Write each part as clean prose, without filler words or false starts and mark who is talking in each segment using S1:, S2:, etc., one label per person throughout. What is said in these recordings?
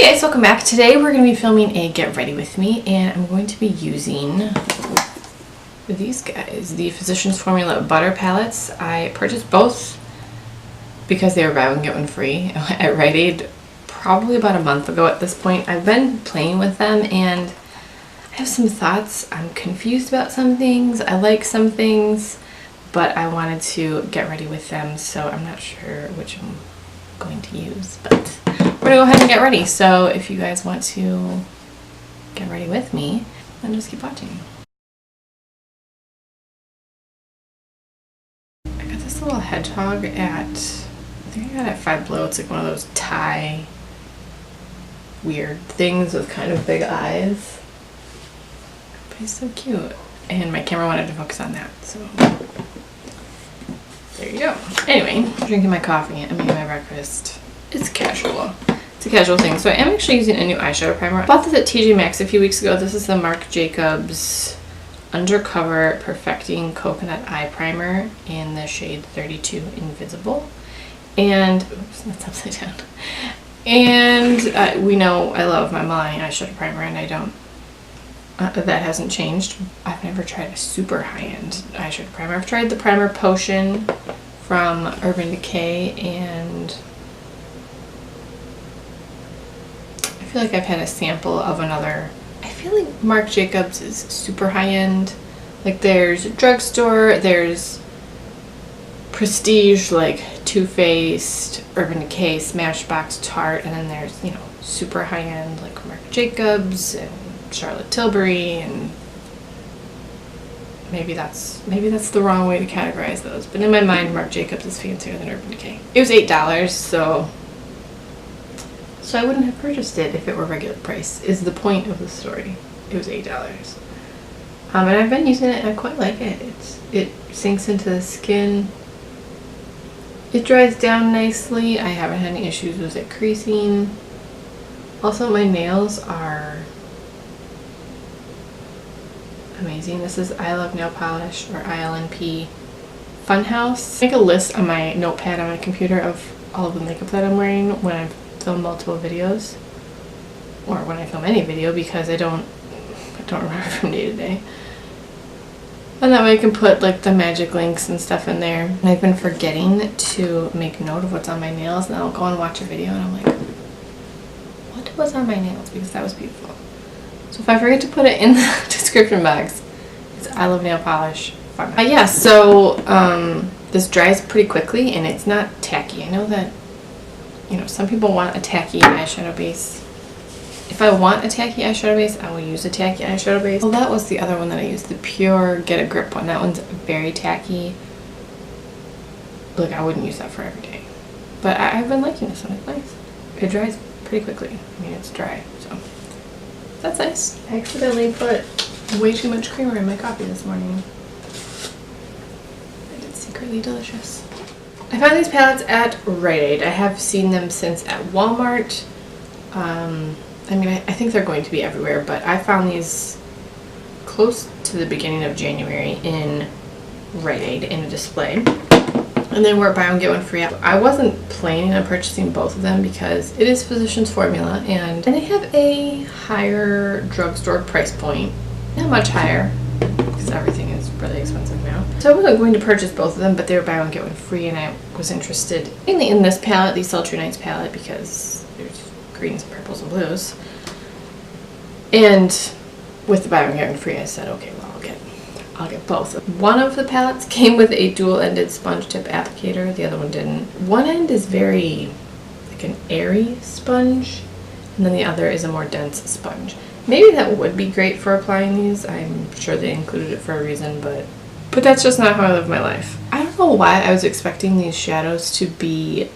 S1: Hey guys, welcome back. Today we're going to be filming a get ready with me, and I'm going to be using these guys, the Physicians Formula butter palettes. I purchased both because they were buy one get one free at Rite Aid probably about a month ago at this point. I've been playing with them and I have some thoughts. I'm confused about some things. I like some things, but I wanted to get ready with them, so I'm not sure which I'm going to use, but we're gonna go ahead and get ready. So if you guys want to get ready with me, then just keep watching. I got this little hedgehog at, I think I got it at Five Below. It's like one of those Thai weird things with kind of big eyes. But he's so cute. And my camera wanted to focus on that, so there you go. Anyway, I'm drinking my coffee. I'm eating my breakfast. It's casual. It's a casual thing. So I am actually using a new eyeshadow primer. I bought this at TJ Maxx a few weeks ago. This is the Marc Jacobs Undercover Perfecting Coconut Eye Primer in the shade 32 Invisible. And, oops, that's upside down. And we know I love my Milani eyeshadow primer, and I don't, that hasn't changed. I've never tried a super high-end eyeshadow primer. I've tried the Primer Potion from Urban Decay, and I feel like I've had a sample of another. I feel like Marc Jacobs is super high-end. Like there's drugstore, there's prestige like Too Faced, Urban Decay, Smashbox, Tarte, and then there's, you know, super high-end like Marc Jacobs and Charlotte Tilbury, and maybe that's the wrong way to categorize those. But in my mind, Marc Jacobs is fancier than Urban Decay. It was $8, so I wouldn't have purchased it if it were regular price, is the point of the story. It was $8. And I've been using it and I quite like it. It sinks into the skin. It dries down nicely. I haven't had any issues with it creasing. Also, my nails are amazing. This is I Love Nail Polish, or ILNP Funhouse. I make a list on my notepad on my computer of all of the makeup that I'm wearing when I film multiple videos, or when I film any video, because I don't remember from day to day. And that way I can put like the magic links and stuff in there. And I've been forgetting to make note of what's on my nails, and I'll go and watch a video and I'm like, what was on my nails? Because that was beautiful. So if I forget to put it in the description box, it's I Love Nail Polish Fun. Yeah, so this dries pretty quickly and it's not tacky. I know that, you know, some people want a tacky eyeshadow base. If I want a tacky eyeshadow base, I will use a tacky eyeshadow base. Well, that was the other one that I used, the Pure Get a Grip one. That one's very tacky. Look, I wouldn't use that for every day. But I've been liking this one. It's nice. It dries pretty quickly. I mean, it's dry, so that's nice. I accidentally put way too much creamer in my coffee this morning. And it's secretly delicious. I found these palettes at Rite Aid. I have seen them since at Walmart. I mean, I think they're going to be everywhere, but I found these close to the beginning of January in Rite Aid in a display. And then we're buy one get one free. I wasn't planning on purchasing both of them because it is Physicians Formula, and they have a higher drugstore price point. Not much higher, because everything is really expensive now. So I wasn't going to purchase both of them, but they were buy one get one free, and I was interested mainly in this palette, the Sultry Nights palette, because there's greens, purples, and blues. And with the buy one get one free, I said, okay, well, I'll get both. One of the palettes came with a dual-ended sponge tip applicator. The other one didn't. One end is very like an airy sponge, and then the other is a more dense sponge. Maybe that would be great for applying these. I'm sure they included it for a reason, but that's just not how I live my life. I don't know why I was expecting these shadows to be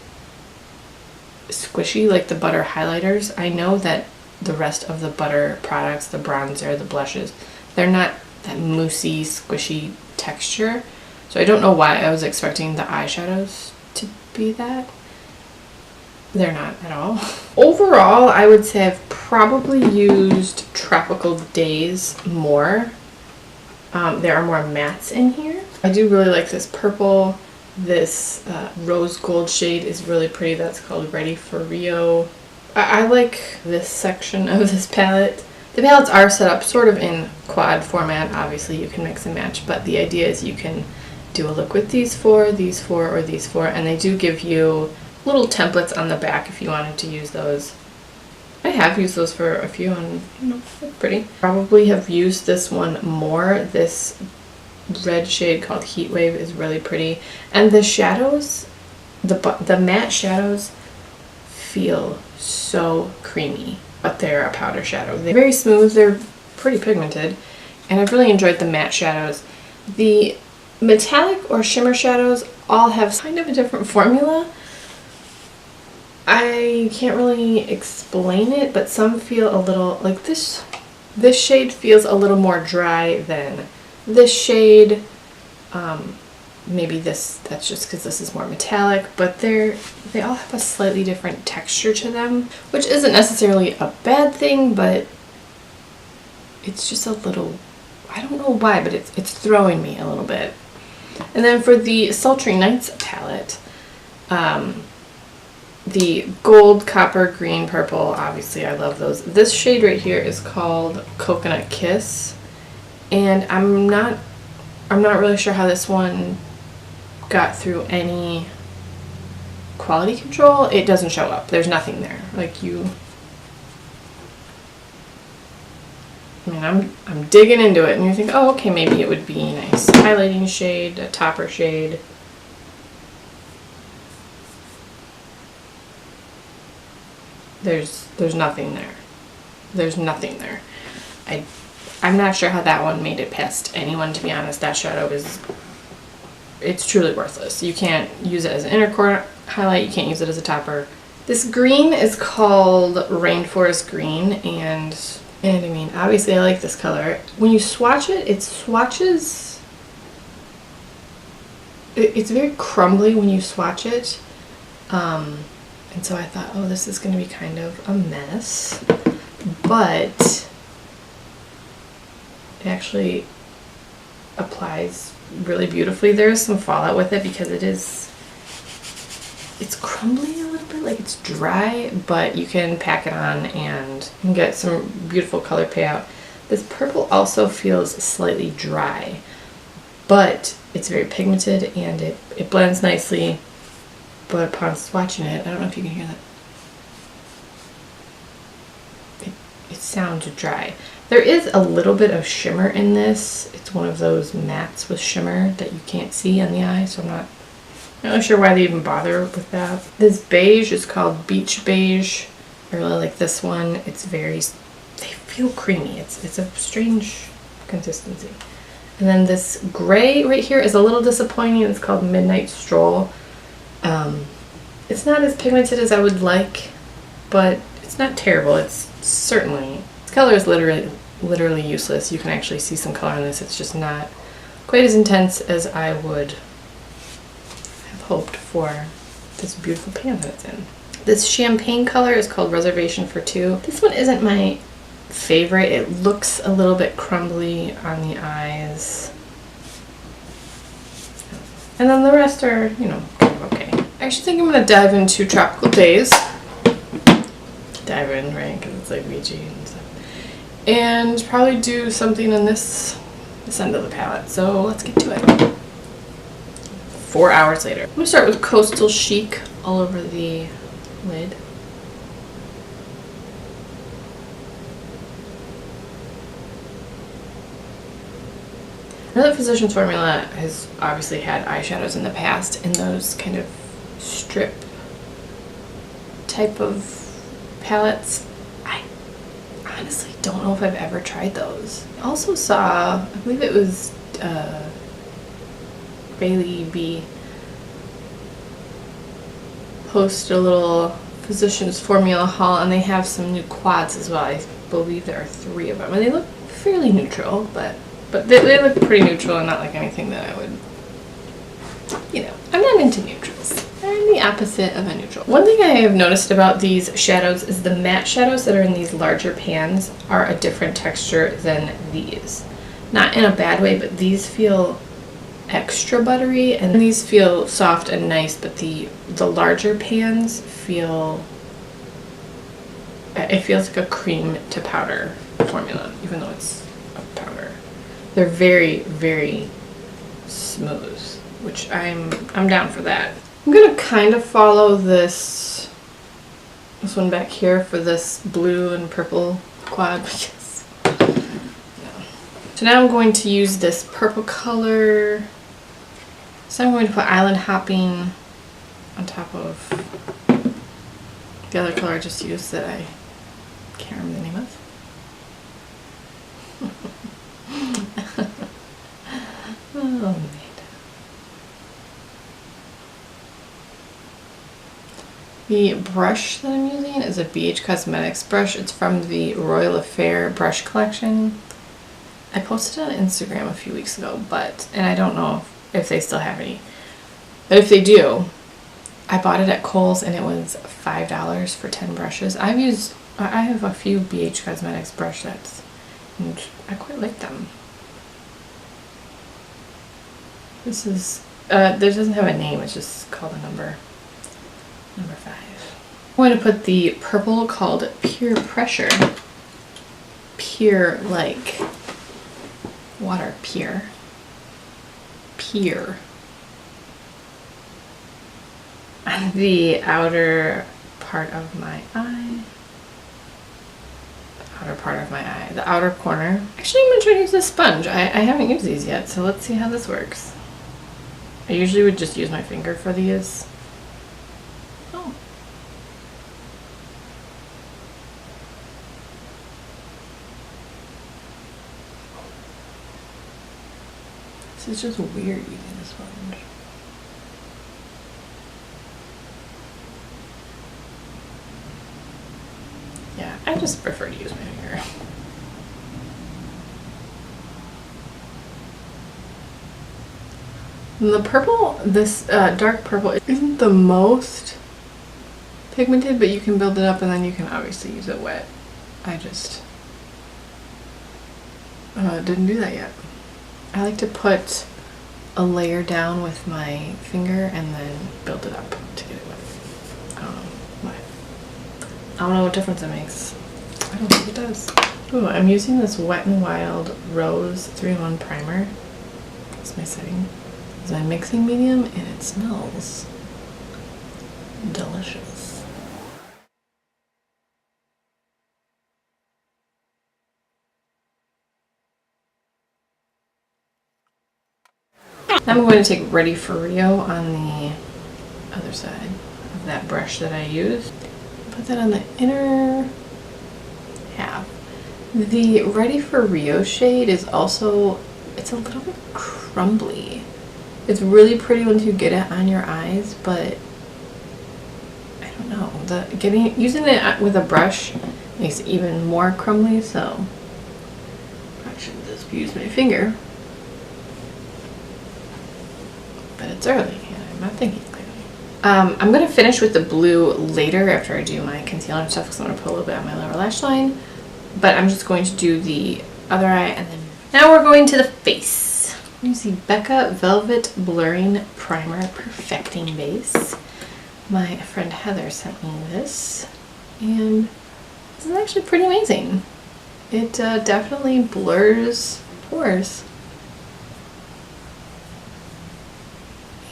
S1: squishy like the butter highlighters. I know that the rest of the butter products, the bronzer, the blushes, they're not that moussey, squishy texture. So I don't know why I was expecting the eyeshadows to be that. They're not at all. Overall, I would say I've probably used Tropical Days more. There are more mattes in here. I do really like this purple. This rose gold shade is really pretty. That's called Ready for Rio. I like this section of this palette. The palettes are set up sort of in quad format. Obviously you can mix and match, but the idea is you can do a look with these four, or these four, and they do give you little templates on the back if you wanted to use those. I have used those for a few and you know, they're pretty. Probably have used this one more. This red shade called Heat Wave is really pretty. And the shadows, the matte shadows feel so creamy, but they're a powder shadow. They're very smooth, they're pretty pigmented, and I've really enjoyed the matte shadows. The metallic or shimmer shadows all have kind of a different formula. I can't really explain it, but some feel a little like this shade feels a little more dry than this shade. Maybe that's just because this is more metallic, but they all have a slightly different texture to them, which isn't necessarily a bad thing, but it's just a little, I don't know why, but it's throwing me a little bit. And then for the Sultry Nights palette, the gold, copper, green, purple, obviously I love those. This shade right here is called Coconut Kiss, and I'm not really sure how this one got through any quality control. It doesn't show up. There's nothing there. Like I mean, I'm digging into it and you think, oh, okay, maybe it would be a nice highlighting shade, a topper shade. There's nothing there. There's nothing there. I'm not sure how that one made it past anyone, to be honest. That shadow it's truly worthless. You can't use it as an inner core highlight, you can't use it as a topper. This green is called Rainforest Green, and I mean, obviously I like this color. When you swatch it, it swatches, it's very crumbly when you swatch it. And so I thought, oh, this is going to be kind of a mess, but it actually applies really beautifully. There's some fallout with it because it's crumbly a little bit, like it's dry, but you can pack it on and get some beautiful color payout. This purple also feels slightly dry, but it's very pigmented and it blends nicely. But upon swatching it, I don't know if you can hear that. It sounds dry. There is a little bit of shimmer in this. It's one of those mattes with shimmer that you can't see on the eye, so I'm not really sure why they even bother with that. This beige is called Beach Beige. I really like this one. It's they feel creamy. It's a strange consistency. And then this gray right here is a little disappointing. It's called Midnight Stroll. It's not as pigmented as I would like, but it's not terrible. It's certainly, this color is literally useless. You can actually see some color in this. It's just not quite as intense as I would have hoped for this beautiful pan that it's in. This champagne color is called Reservation for Two. This one isn't my favorite. It looks a little bit crumbly on the eyes. And then the rest are, you know, kind of okay. I actually think I'm going to dive into Tropical Days. Dive in, right? Because it's like Ouija and stuff. And probably do something in this end of the palette. So let's get to it. 4 hours later. I'm going to start with Coastal Chic all over the lid. I know that Physicians Formula has obviously had eyeshadows in the past in those kind of strip type of palettes. I honestly don't know if I've ever tried those. I also saw, I believe it was Bailey B posted a little Physicians Formula haul, and they have some new quads as well. I believe there are 3 of them, and they look fairly neutral, but they look pretty neutral and not like anything that I would, you know, I'm not into neutrals. I'm the opposite of a neutral. One thing I have noticed about these shadows is the matte shadows that are in these larger pans are a different texture than these. Not in a bad way, but these feel extra buttery and these feel soft and nice, but the larger pans feel it feels like a cream to powder formula, even though it's a powder. They're very, very smooth, which I'm down for that. I'm gonna kind of follow this one back here for this blue and purple quad, because so now I'm going to use this purple color. So I'm going to put Island Hopping on top of the other color I just used that I can't remember the name of. Oh, man. The brush that I'm using is a BH Cosmetics brush. It's from the Royal Affair brush collection. I posted it on Instagram a few weeks ago, and I don't know if they still have any. But if they do, I bought it at Kohl's and it was $5 for 10 brushes. I have a few BH Cosmetics brush sets and I quite like them. This is, there doesn't have a name, it's just called a number 5. I'm going to put the purple called Pure Pressure. Pure like water, pure. On the outer part of my eye. The outer corner. Actually, I'm going to try to use this sponge. I haven't used these yet, so let's see how this works. I usually would just use my finger for these. Oh. This is just weird using this sponge. Yeah, I just prefer to use my finger. And the purple, this dark purple, isn't the most pigmented, but you can build it up and then you can obviously use it wet. I just didn't do that yet. I like to put a layer down with my finger and then build it up to get it wet. I don't know why. I don't know what difference it makes. I don't think it does. Ooh, I'm using this Wet n Wild Rose 3-in-1 primer. That's my setting. It's my mixing medium and it smells delicious. Now I'm going to take Ready for Rio on the other side of that brush that I used. Put that on the inner half. The Ready for Rio shade is also, it's a little bit crumbly. It's really pretty once you get it on your eyes, but I don't know. Using it with a brush makes it even more crumbly, so I should just use my finger. But it's early and I'm not thinking clearly. I'm going to finish with the blue later after I do my concealer and stuff, because I'm going to put a little bit on my lower lash line. But I'm just going to do the other eye, and then now we're going to the face. Use the Becca Velvet Blurring Primer Perfecting Base. My friend Heather sent me this, and this is actually pretty amazing. It definitely blurs pores.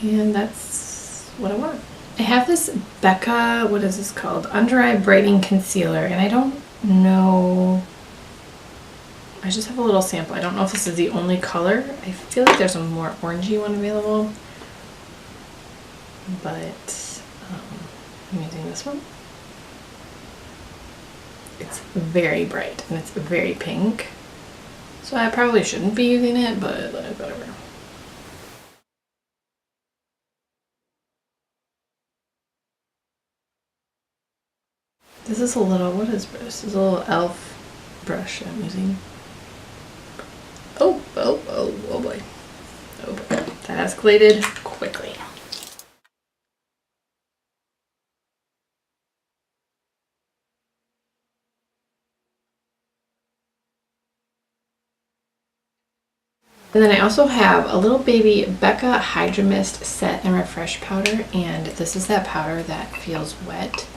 S1: And that's what I want. I have this Becca, what is this called? Under Eye Brightening Concealer, and I don't know, I just have a little sample. I don't know if this is the only color. I feel like there's a more orangey one available, but I'm using this one. It's very bright and it's very pink, so I probably shouldn't be using it, but whatever. This is a little, what is this? This is a little e.l.f. brush I'm using. Oh boy. Oh boy. That escalated quickly. And then I also have a little baby Becca Hydra Mist Set and Refresh powder, and this is that powder that feels wet.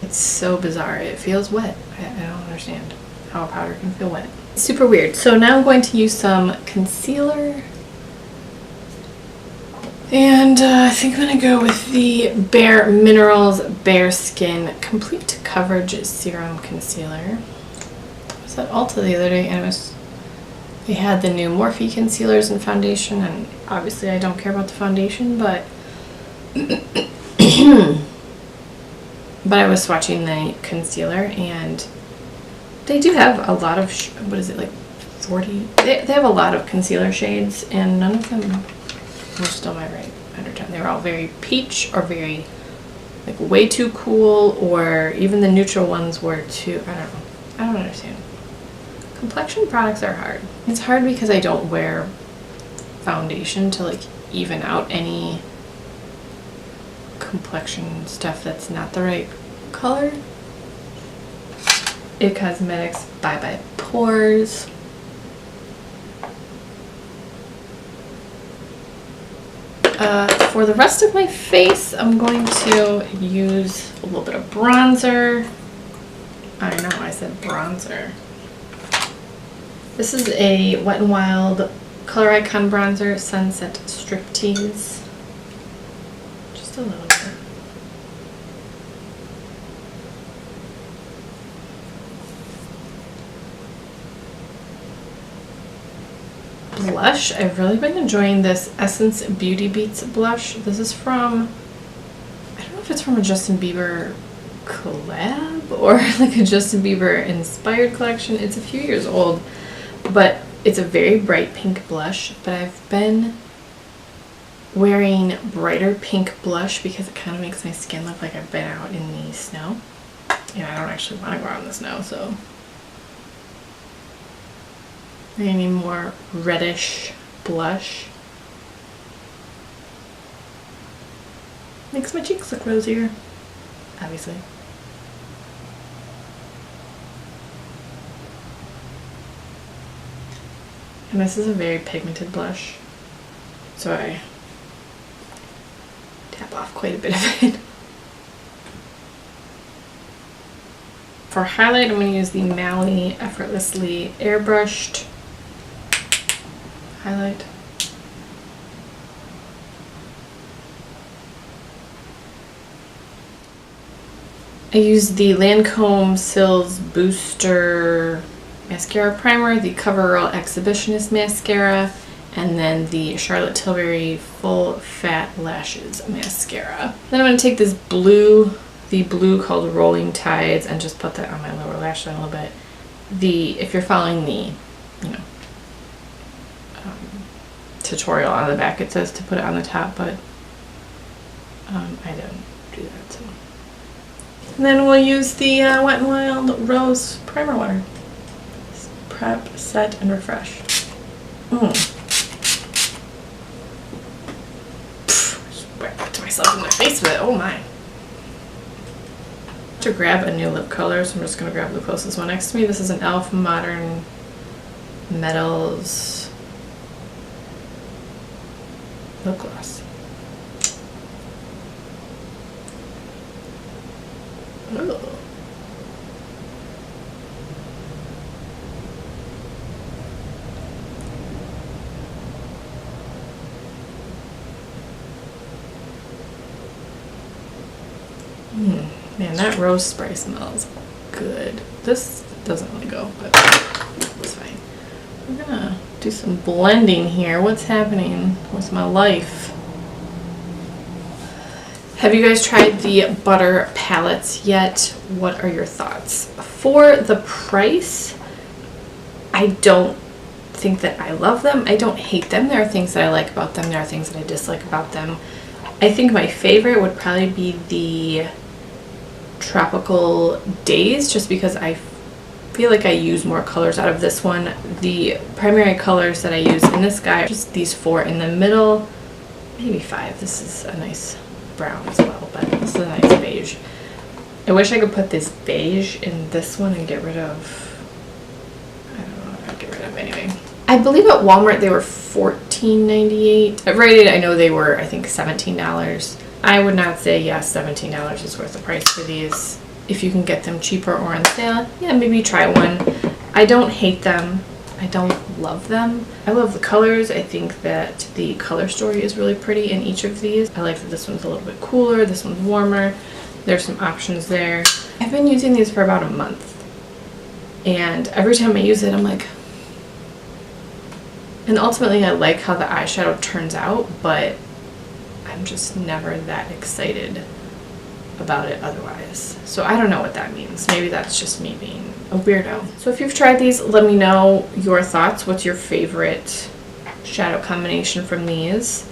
S1: It's so bizarre. It feels wet. I don't understand how a powder can feel wet. It's super weird. So now I'm going to use some concealer. And I think I'm going to go with the Bare Minerals Bare Skin Complete Coverage Serum Concealer. I was at Ulta the other day and they had the new Morphe concealers and foundation, and obviously I don't care about the foundation, but but I was swatching the concealer, and they do have a lot of, what is it, like 40? They have a lot of concealer shades, and none of them were still my right undertone. They were all very peach or very, like, way too cool, or even the neutral ones were too, I don't know. I don't understand. Complexion products are hard. It's hard because I don't wear foundation to, like, even out any complexion stuff that's not the right color. It Cosmetics Bye Bye Pores. For the rest of my face, I'm going to use a little bit of bronzer. I know, I said bronzer. This is a Wet n Wild Color Icon Bronzer Sunset Striptease. Just a little bit. Blush. I've really been enjoying this Essence Beauty Beats blush. This is from, I don't know if it's from a Justin Bieber collab or like a Justin Bieber inspired collection. It's a few years old, but it's a very bright pink blush. But I've been wearing brighter pink blush because it kind of makes my skin look like I've been out in the snow. And I don't actually want to go out in the snow, so maybe more reddish blush. Makes my cheeks look rosier, obviously. And this is a very pigmented blush, so I tap off quite a bit of it. For highlight, I'm going to use the Mally Effortlessly Airbrushed highlight. I used the Lancome Sills Booster Mascara Primer, the CoverGirl Exhibitionist Mascara, and then the Charlotte Tilbury Full Fat Lashes Mascara. Then I'm going to take this blue, the blue called Rolling Tides, and just put that on my lower lash line a little bit. If you're following the, tutorial on the back, it says to put it on the top, but I didn't do that. So. And then we'll use the Wet n Wild Rose Primer Water. Prep, set, and refresh. Just whacked myself in the face with it. Oh my. To grab a new lip color, so I'm just going to grab the closest one next to me. This is an e.l.f. Modern Metals lip gloss. Ooh. Man, that rose spray smells good. This doesn't really go, but it's fine. We're gonna do some blending here. What's happening with my life? Have you guys tried the butter palettes yet? What are your thoughts? For the price, I don't think that I love them. I don't hate them. There are things that I like about them. There are things that I dislike about them. I think my favorite would probably be the Tropical Days, just because I feel like I use more colors out of this one. The primary colors that I use in this guy are just these four in the middle, maybe five. This is a nice brown as well, but this is a nice beige. I wish I could put this beige in this one and get rid of, I don't know what I'd get rid of anyway. I believe at Walmart they were $14.98. At Rite Aid I know they were, I think, $17. I would not say yes, $17 is worth the price for these. if you can get them cheaper or on sale, yeah, maybe try one. I don't hate them. I don't love them. I love the colors. I think that the color story is really pretty in each of these. I like that this one's a little bit cooler, this one's warmer. There's some options there. I've been using these for about a month, and every time I use it I'm like, and ultimately I like how the eyeshadow turns out, but I'm just never that excited about it otherwise. So I don't know what that means. Maybe that's just me being a weirdo. So if you've tried these, let me know your thoughts. What's your favorite shadow combination from these?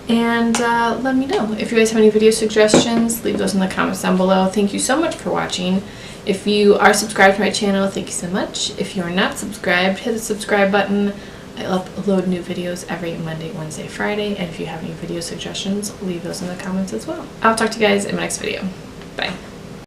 S1: And let me know. If you guys have any video suggestions, leave those in the comments down below. Thank you so much for watching. If you are subscribed to my channel, thank you so much. If you are not subscribed, hit the subscribe button. I upload new videos every Monday, Wednesday, Friday, and if you have any video suggestions, leave those in the comments as well. I'll talk to you guys in my next video. Bye.